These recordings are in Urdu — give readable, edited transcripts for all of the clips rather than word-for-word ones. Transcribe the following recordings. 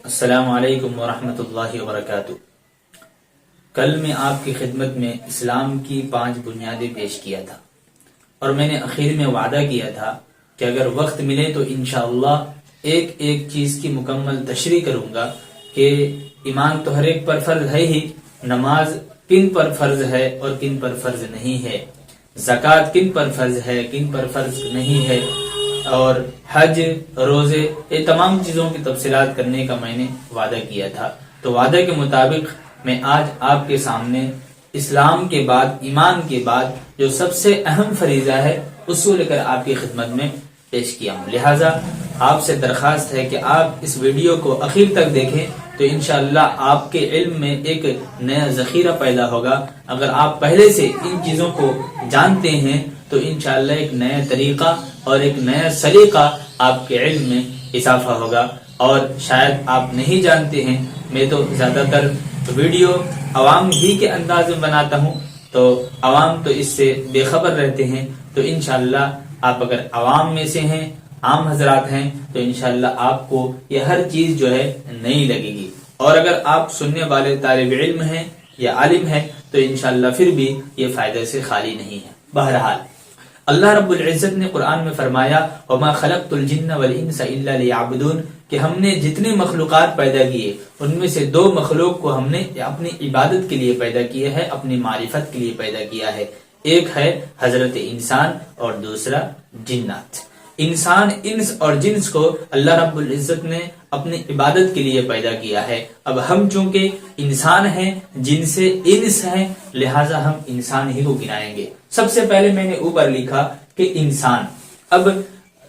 السلام علیکم ورحمۃ اللہ وبرکاتہ۔ کل میں آپ کی خدمت میں اسلام کی 5 بنیادیں پیش کیا تھا، اور میں نے اخیر میں وعدہ کیا تھا کہ اگر وقت ملے تو انشاءاللہ ایک ایک چیز کی مکمل تشریح کروں گا کہ ایمان تو ہر ایک پر فرض ہے ہی، نماز کن پر فرض ہے اور کن پر فرض نہیں ہے، زکوٰۃ کن پر فرض ہے کن پر فرض نہیں ہے، اور حج، روزے، یہ تمام چیزوں کی تفصیلات کرنے کا میں نے وعدہ کیا تھا۔ تو وعدے کے مطابق میں آج آپ کے سامنے اسلام کے بعد، ایمان کے بعد جو سب سے اہم فریضہ ہے اس کو لے کر آپ کی خدمت میں پیش کیا ہوں۔ لہٰذا آپ سے درخواست ہے کہ آپ اس ویڈیو کو اخیر تک دیکھیں تو انشاءاللہ آپ کے علم میں ایک نیا ذخیرہ پیدا ہوگا۔ اگر آپ پہلے سے ان چیزوں کو جانتے ہیں تو انشاءاللہ ایک نیا طریقہ اور ایک نیا سلیقہ آپ کے علم میں اضافہ ہوگا۔ اور شاید آپ نہیں جانتے ہیں، میں تو زیادہ تر ویڈیو عوام ہی کے انداز میں بناتا ہوں، تو عوام تو اس سے بے خبر رہتے ہیں، تو انشاءاللہ آپ اگر عوام میں سے ہیں، عام حضرات ہیں، تو انشاءاللہ آپ کو یہ ہر چیز جو ہے نہیں لگے گی، اور اگر آپ سننے والے طالب علم ہیں یا عالم ہیں تو انشاءاللہ پھر بھی یہ فائدے سے خالی نہیں ہے۔ بہرحال اللہ رب العزت نے قرآن میں فرمایا وَمَا خَلَقْتُ الْجِنَّ وَالْإِنسَ إِلَّا لِيَعْبُدُونَ، کہ ہم نے جتنے مخلوقات پیدا کیے ان میں سے 2 مخلوق کو ہم نے اپنی عبادت کے لیے پیدا کیا ہے، اپنی معرفت کے لیے پیدا کیا ہے۔ ایک ہے حضرت انسان اور دوسرا جنات۔ انسان، انس اور جنس کو اللہ رب العزت نے اپنی عبادت کے لیے پیدا کیا ہے۔ اب ہم چونکہ انسان ہیں، جن سے انس ہیں، لہٰذا ہم انسان ہی کو گنائیں گے۔ سب سے پہلے میں نے اوپر لکھا کہ انسان، اب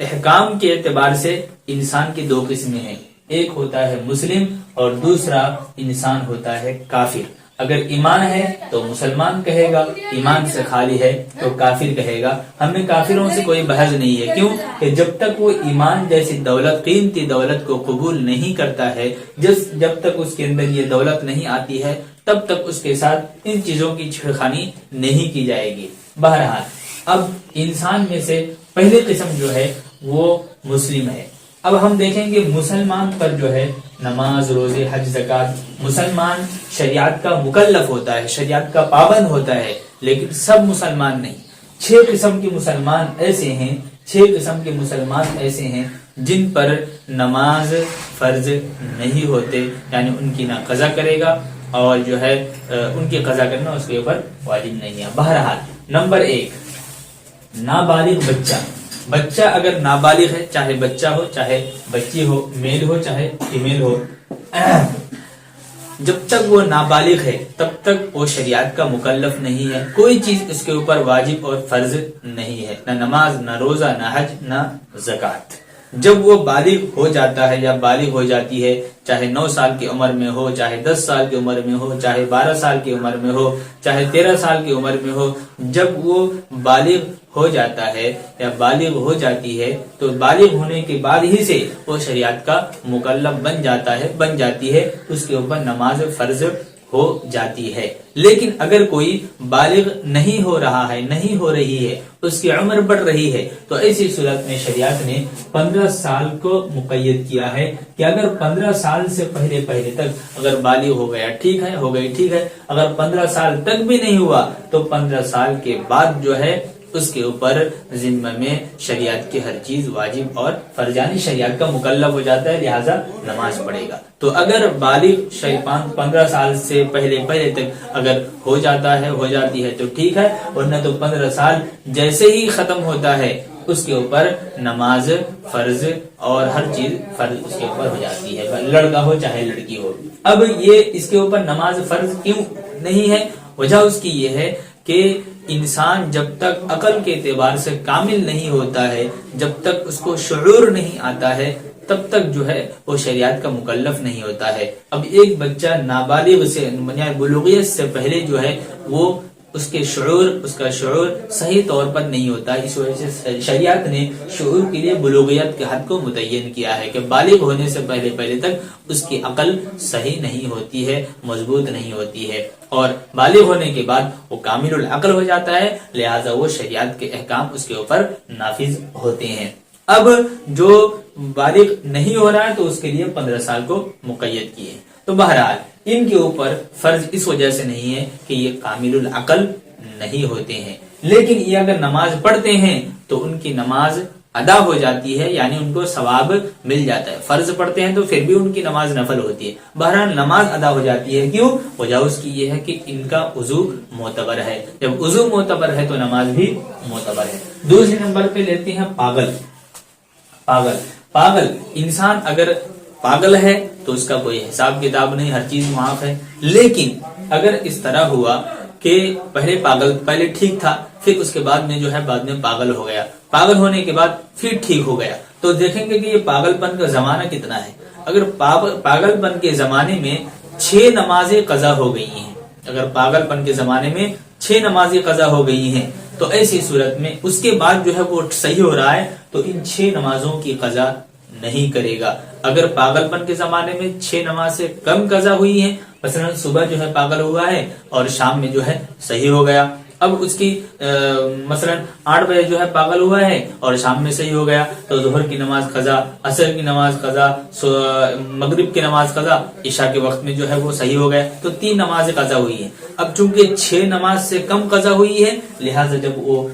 احکام کے اعتبار سے انسان کی 2 قسمیں ہیں، ایک ہوتا ہے مسلم اور دوسرا انسان ہوتا ہے کافر۔ اگر ایمان ہے تو مسلمان کہے گا، ایمان سے خالی ہے تو کافر کہے گا۔ ہمیں کافروں سے کوئی بحث نہیں ہے، کیوں کہ جب تک وہ ایمان جیسی دولت، قیمتی دولت کو قبول نہیں کرتا ہے، جب تک اس کے اندر یہ دولت نہیں آتی ہے، تب تک اس کے ساتھ ان چیزوں کی چھیڑخانی نہیں کی جائے گی۔ بہرحال اب انسان میں سے پہلی قسم جو ہے وہ مسلم ہے۔ اب ہم دیکھیں گے مسلمان پر جو ہے نماز، روزے، حج، زکوٰۃ، مسلمان شریعت کا مکلف ہوتا ہے، شریعت کا پابند ہوتا ہے، لیکن سب مسلمان نہیں۔ 6 قسم کے مسلمان ایسے ہیں، 6 قسم کے مسلمان ایسے ہیں جن پر نماز فرض نہیں ہوتے، یعنی ان کی نہ قضا کرے گا اور جو ہے ان کی قضا کرنا اس کے اوپر واجب نہیں ہے۔ بہرحال نمبر 1، نابالغ بچہ۔ بچہ اگر نابالغ ہے، چاہے بچہ ہو چاہے بچی ہو، میل ہو چاہے فیمیل ہو، جب تک وہ نابالغ ہے تب تک وہ شریعت کا مکلف نہیں ہے، کوئی چیز اس کے اوپر واجب اور فرض نہیں ہے، نہ نماز، نہ روزہ، نہ حج، نہ زکوٰۃ۔ جب وہ بالغ ہو جاتا ہے یا بالغ ہو جاتی ہے، چاہے 9 سال کی عمر میں ہو، چاہے 10 سال کی عمر میں ہو، چاہے 12 سال کی عمر میں ہو، چاہے 13 سال کی عمر میں ہو، جب وہ بالغ ہو جاتا ہے یا بالغ ہو جاتی ہے تو بالغ ہونے کے بعد ہی سے وہ شریعت کا مکلف بن جاتی ہے، اس کے اوپر نماز فرض ہو جاتی ہے۔ لیکن اگر کوئی بالغ نہیں ہو رہا ہے، نہیں ہو رہی ہے، اس کی عمر بڑھ رہی ہے، تو ایسی صورت میں شریعت نے 15 سال کو مقید کیا ہے کہ اگر 15 سال سے پہلے تک اگر بالغ ہو گیا ٹھیک ہے، ہو گئی ٹھیک ہے، اگر 15 سال تک بھی نہیں ہوا تو 15 سال کے بعد جو ہے اس کے اوپر ذمہ میں شریعت کی ہر چیز واجب اور فرضانی شریعت کا مکلف ہو جاتا ہے، لہذا نماز پڑھے گا۔ تو اگر بالغ 15 سال سے پہلے تک اگر ہو جاتی ہے تو ٹھیک ہے، ورنہ تو 15 سال جیسے ہی ختم ہوتا ہے اس کے اوپر نماز فرض اور ہر چیز فرض اس کے اوپر ہو جاتی ہے، لڑکا ہو چاہے لڑکی ہو۔ اب یہ اس کے اوپر نماز فرض کیوں نہیں ہے؟ وجہ اس کی یہ ہے کہ انسان جب تک عقل کے اعتبار سے کامل نہیں ہوتا ہے، جب تک اس کو شعور نہیں آتا ہے، تب تک جو ہے وہ شریعت کا مکلف نہیں ہوتا ہے۔ اب ایک بچہ نابالغ سے بلوغیت سے پہلے جو ہے وہ اس کا شعور صحیح طور پر نہیں ہوتا، اس وجہ سے شریعت نے شعور کے لیے بلوغیت کے حد کو متعین کیا ہے کہ بالغ ہونے سے پہلے تک اس کی عقل صحیح نہیں ہوتی ہے، مضبوط نہیں ہوتی ہے، اور بالغ ہونے کے بعد وہ کامل العقل ہو جاتا ہے، لہذا وہ شریعت کے احکام اس کے اوپر نافذ ہوتے ہیں۔ اب جو بالغ نہیں ہو رہا ہے تو اس کے لیے 15 سال کو مقید کیے ہیں۔ تو بہرحال ان کے اوپر فرض اس وجہ سے نہیں ہے کہ یہ کامل العقل نہیں ہوتے ہیں، لیکن یہ اگر نماز پڑھتے ہیں تو ان کی نماز ادا ہو جاتی ہے، یعنی ان کو ثواب مل جاتا ہے۔ فرض پڑھتے ہیں تو پھر بھی ان کی نماز نفل ہوتی ہے، بہرحال نماز ادا ہو جاتی ہے۔ کیوں؟ وجہ اس کی یہ ہے کہ ان کا وضو معتبر ہے، جب وضو معتبر ہے تو نماز بھی معتبر ہے۔ دوسرے نمبر پہ لیتے ہیں پاگل۔ پاگل انسان اگر پاگل ہے تو اس کا کوئی حساب کتاب نہیں، ہر چیز معاف ہے، لیکن اگر اس طرح ہوا کہ پہلے ٹھیک تھا، پھر اس کے بعد میں بعد میں پاگل ہو گیا، پاگل ہونے کے بعد پھر ٹھیک ہو گیا، تو دیکھیں گے کہ یہ پاگل پن کا زمانہ کتنا ہے۔ اگر پاگل پن کے زمانے میں 6 نمازیں قضا ہو گئی ہیں، اگر پاگل پن کے زمانے میں 6 نمازیں قضا ہو گئی ہیں، تو ایسی صورت میں اس کے بعد وہ صحیح ہو رہا ہے تو ان 6 نمازوں کی قضا نہیں کرے گا۔ اگر پاگل پن کے زمانے میں 6 نماز سے کم قضا ہوئی ہیں، مثلا صبح پاگل ہوا ہے اور شام میں صحیح ہو گیا، اب اس کی مثلا 8 بجے پاگل ہوا ہے اور شام میں صحیح ہو گیا، تو ظہر کی نماز قضا، عصر کی نماز قضا، مغرب کی نماز قضا، عشاء کے وقت میں وہ صحیح ہو گیا، تو 3 نمازیں قضا ہوئی ہیں۔ اب چونکہ 6 نماز سے کم قضا ہوئی ہے، لہٰذا جب وہ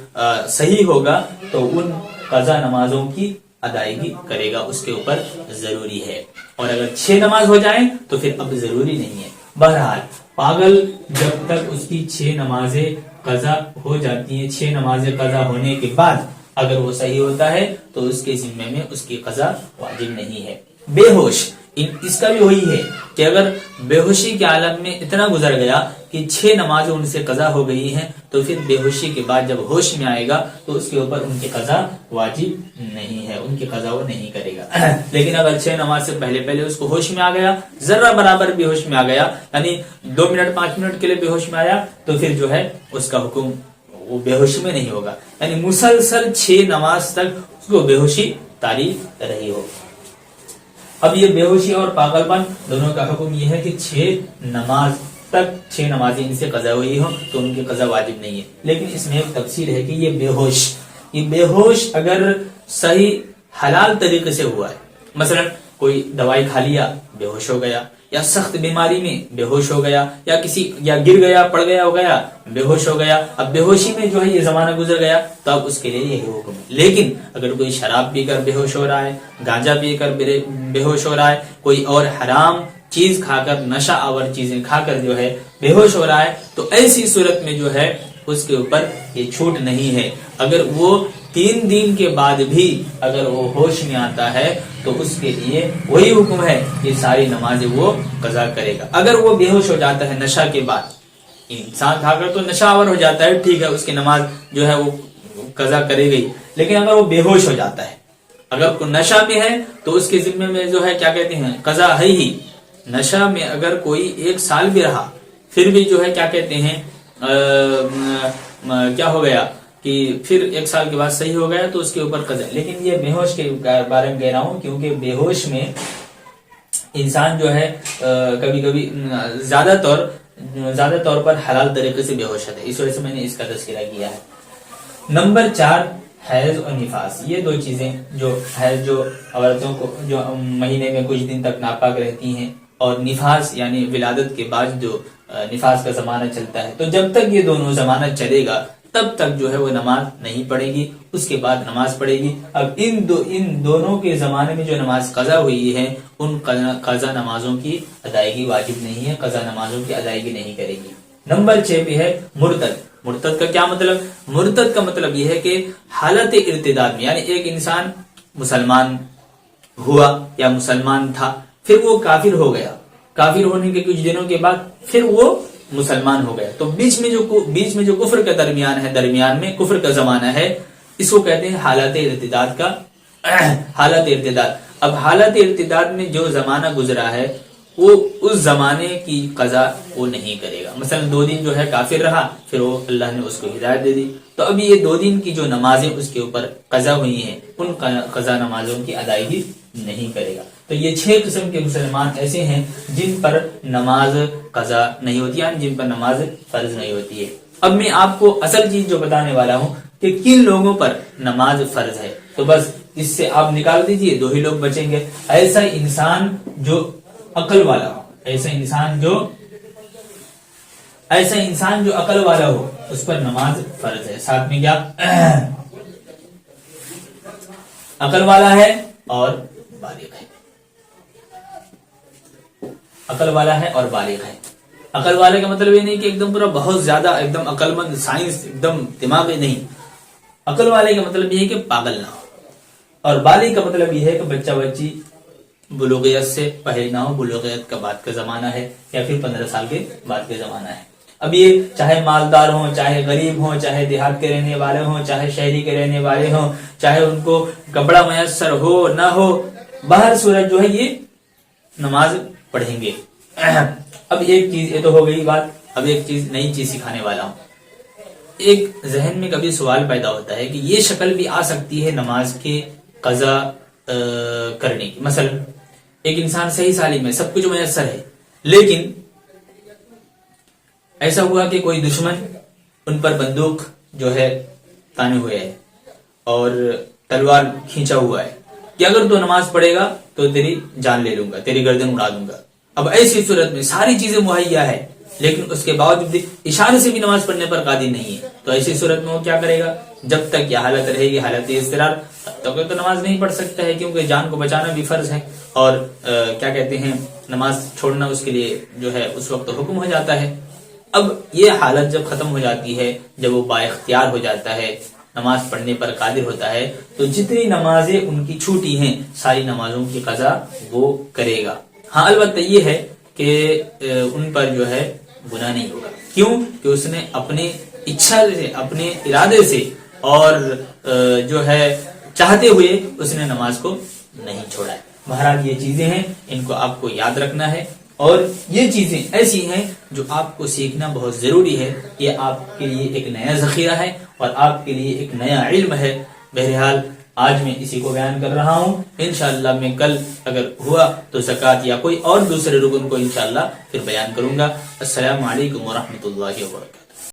صحیح ہوگا تو ان قضا نمازوں کی ادائیگی کرے گا، اس کے اوپر ضروری ہے، اور اگر 6 نماز ہو جائیں تو پھر اب ضروری نہیں ہے۔ بہرحال پاگل جب تک اس کی 6 نمازیں قضا ہو جاتی ہیں، 6 نمازیں قضا ہونے کے بعد اگر وہ صحیح ہوتا ہے تو اس کے ذمے میں اس کی قضا واجب نہیں ہے۔ بے ہوش، اس کا بھی وہی ہے کہ اگر بے ہوشی کے عالم میں اتنا گزر گیا کہ 6 نمازیں ان سے قضا ہو گئی ہیں، تو پھر بے ہوشی کے بعد جب ہوش میں آئے گا تو اس کے اوپر ان کی قضا واجب نہیں ہے، ان کی قضا وہ نہیں کرے گا۔ لیکن اگر 6 نماز سے پہلے اس کو ہوش میں آ گیا، ذرہ برابر بے ہوش میں آ گیا، یعنی 2 منٹ 5 منٹ کے لیے بے ہوش میں آیا، تو پھر اس کا حکم وہ بے ہوشی میں نہیں ہوگا، یعنی مسلسل 6 نماز تک اس کو بے ہوشی طاری رہی ہو۔ اب یہ بے ہوشی اور پاگل پن دونوں کا حکم یہ ہے کہ 6 نمازیں ان سے قضا ہوئی ہو تو ان کی قضا واجب نہیں ہے، لیکن اس میں ایک تفصیل ہے کہ یہ بے ہوش اگر صحیح حلال طریقے سے ہوا ہے، مثلا کوئی دوائی کھا لیا بے ہوش ہو گیا، یا سخت بیماری میں بے ہوش ہو گیا، یا گر گیا پڑ گیا ہو گیا بے ہوش ہو گیا، اب بے ہوشی میں یہ زمانہ گزر گیا تو اب اس کے لیے یہی حکم ہے۔ لیکن اگر کوئی شراب پی کر بے ہوش ہو رہا ہے، گانجا پی کر بے ہوش ہو رہا ہے، کوئی اور حرام چیز کھا کر، نشہ آور چیزیں کھا کر بے ہوش ہو رہا ہے، تو ایسی صورت میں اس کے اوپر یہ چھوٹ نہیں ہے۔ اگر وہ 3 دن کے بعد بھی اگر وہ ہوش میں آتا ہے تو اس کے لیے وہی حکم ہے کہ ساری نمازیں وہ قضا کرے گا۔ اگر وہ بے ہوش ہو جاتا ہے نشہ کے بعد، انسان کھا کر تو نشہ آور ہو جاتا ہے، ٹھیک ہے، اس کی نماز وہ قضا کرے گئی، لیکن اگر وہ بے ہوش ہو جاتا ہے، اگر کوئی نشہ میں ہے تو اس کے ذمے میں کیا کہتے ہیں، قضا ہے ہی۔ نشہ میں اگر کوئی 1 سال بھی رہا پھر بھی کیا کہتے ہیں کیا ہو گیا کہ پھر 1 سال کے بعد صحیح ہو گیا تو اس کے اوپر قضا۔ لیکن یہ بے ہوش کے بارے میں کہہ رہا ہوں کیونکہ بے ہوش میں انسان کبھی کبھی زیادہ طور پر حلال طریقے سے بے ہوش ہوتا ہے، اس وجہ سے میں نے اس کا تذکرہ کیا ہے۔ نمبر 4، حیض اور نفاس۔ یہ 2 چیزیں جو عورتوں کو جو مہینے میں کچھ دن تک ناپاک رہتی ہیں، اور نفاس یعنی ولادت کے بعد جو نفاس کا زمانہ چلتا ہے، تو جب تک یہ دونوں زمانہ چلے گا تب تک وہ نماز نہیں پڑھے گی، اس کے بعد نماز پڑھے گی۔ اب ان دونوں کے زمانے میں جو نماز قضا ہوئی ہے ان قضا نمازوں کی ادائیگی واجب نہیں ہے، قضا نمازوں کی ادائیگی نہیں کرے گی۔ نمبر 6 پہ ہے مرتد۔ مرتد کا کیا مطلب؟ مرتد کا مطلب یہ ہے کہ حالت ارتداد میں، یعنی ایک انسان مسلمان ہوا یا مسلمان تھا، پھر وہ کافر ہو گیا، کافر ہونے کے کچھ دنوں کے بعد پھر وہ مسلمان ہو گیا، تو بیچ میں جو کفر کا درمیان میں کفر کا زمانہ ہے، اس کو کہتے ہیں حالت ارتداد کا حالت ارتداد۔ اب حالت ارتداد میں جو زمانہ گزرا ہے وہ اس زمانے کی قضا وہ نہیں کرے گا۔ مثلا 2 دن کافر رہا، پھر وہ اللہ نے اس کو ہدایت دے دی، تو اب یہ 2 دن کی جو نمازیں اس کے اوپر قضا ہوئی ہیں ان قضا نمازوں کی ادائیگی نہیں کرے گا۔ تو یہ 6 قسم کے مسلمان ایسے ہیں جن پر نماز قضا نہیں ہوتی ہے، جن پر نماز فرض نہیں ہوتی ہے۔ اب میں آپ کو اصل چیز جو بتانے والا ہوں کہ کن لوگوں پر نماز فرض ہے، تو بس اس سے آپ نکال دیجئے، 2 ہی لوگ بچیں گے۔ ایسا انسان جو عقل والا ہو، ایسا انسان جو عقل والا ہو، اس پر نماز فرض ہے۔ ساتھ میں کیا؟ عقل والا ہے اور بالغ ہے، عقل والا ہے اور بالغ ہے۔ عقل والے کا مطلب یہ نہیں کہ ایک دم پورا بہت زیادہ ایک دم عقل مند، سائنس ایک دم دماغ نہیں۔ عقل والے کا مطلب یہ ہے کہ پاگل نہ ہو، اور بالغ کا مطلب یہ ہے کہ بچہ بچی بلوغیت سے پہلے نہ ہو، بلوغیت کا بعد کا زمانہ ہے یا پھر 15 سال کے بعد کا زمانہ ہے۔ اب یہ چاہے مالدار ہوں، چاہے غریب ہوں، چاہے دیہات کے رہنے والے ہوں، چاہے شہری کے رہنے والے ہوں، چاہے ان کو کپڑا میسر ہو نہ ہو، باہر صورت جو ہے یہ نماز پڑھیں گے۔ اب ایک چیز یہ تو ہو گئی بات، اب ایک چیز نئی چیز سکھانے والا ہوں۔ ایک ذہن میں کبھی سوال پیدا ہوتا ہے کہ یہ شکل بھی آ سکتی ہے نماز کے قضا کرنے کی۔ مثلا ایک انسان صحیح سالم ہے، سب کچھ میسر ہے، لیکن ایسا ہوا کہ کوئی دشمن ان پر بندوق جو ہے تانے ہوئے ہے اور تلوار کھینچا ہوا ہے کہ اگر تو نماز پڑھے گا تو تیری جان لے لوں گا، تیری گردن اڑا دوں گا۔ اب ایسی صورت میں ساری چیزیں مہیا ہے، لیکن اس کے باوجود اشارے سے بھی نماز پڑھنے پر قادر نہیں ہے، تو ایسی صورت میں وہ کیا کرے گا؟ جب تک یہ حالت رہے گی، حالت اضطرار، تب تک تو نماز نہیں پڑھ سکتا ہے، کیونکہ جان کو بچانا بھی فرض ہے، اور کیا کہتے ہیں، نماز چھوڑنا اس کے لیے جو ہے اس وقت حکم ہو جاتا ہے۔ اب یہ حالت جب ختم ہو جاتی ہے، جب وہ با اختیار ہو جاتا ہے، نماز پڑھنے پر قادر ہوتا ہے، تو جتنی نمازیں ان کی چھوٹی ہیں ساری نمازوں کی قضا وہ کرے گا۔ ہاں البتہ یہ ہے کہ ان پر جو ہے گناہ نہیں ہوگا، کیوں کہ اس نے اپنے اچھا سے، اپنے ارادے سے اور جو ہے چاہتے ہوئے اس نے نماز کو نہیں چھوڑا ہے۔ بہرحال یہ چیزیں ہیں، ان کو آپ کو یاد رکھنا ہے، اور یہ چیزیں ایسی ہیں جو آپ کو سیکھنا بہت ضروری ہے۔ یہ آپ کے لیے ایک نیا ذخیرہ ہے اور آپ کے لیے ایک نیا علم ہے۔ بہرحال آج میں اسی کو بیان کر رہا ہوں، انشاءاللہ میں کل اگر ہوا تو زکوٰۃ یا کوئی اور دوسرے رکن کو انشاءاللہ پھر بیان کروں گا۔ السلام علیکم ورحمۃ اللہ وبرکاتہ۔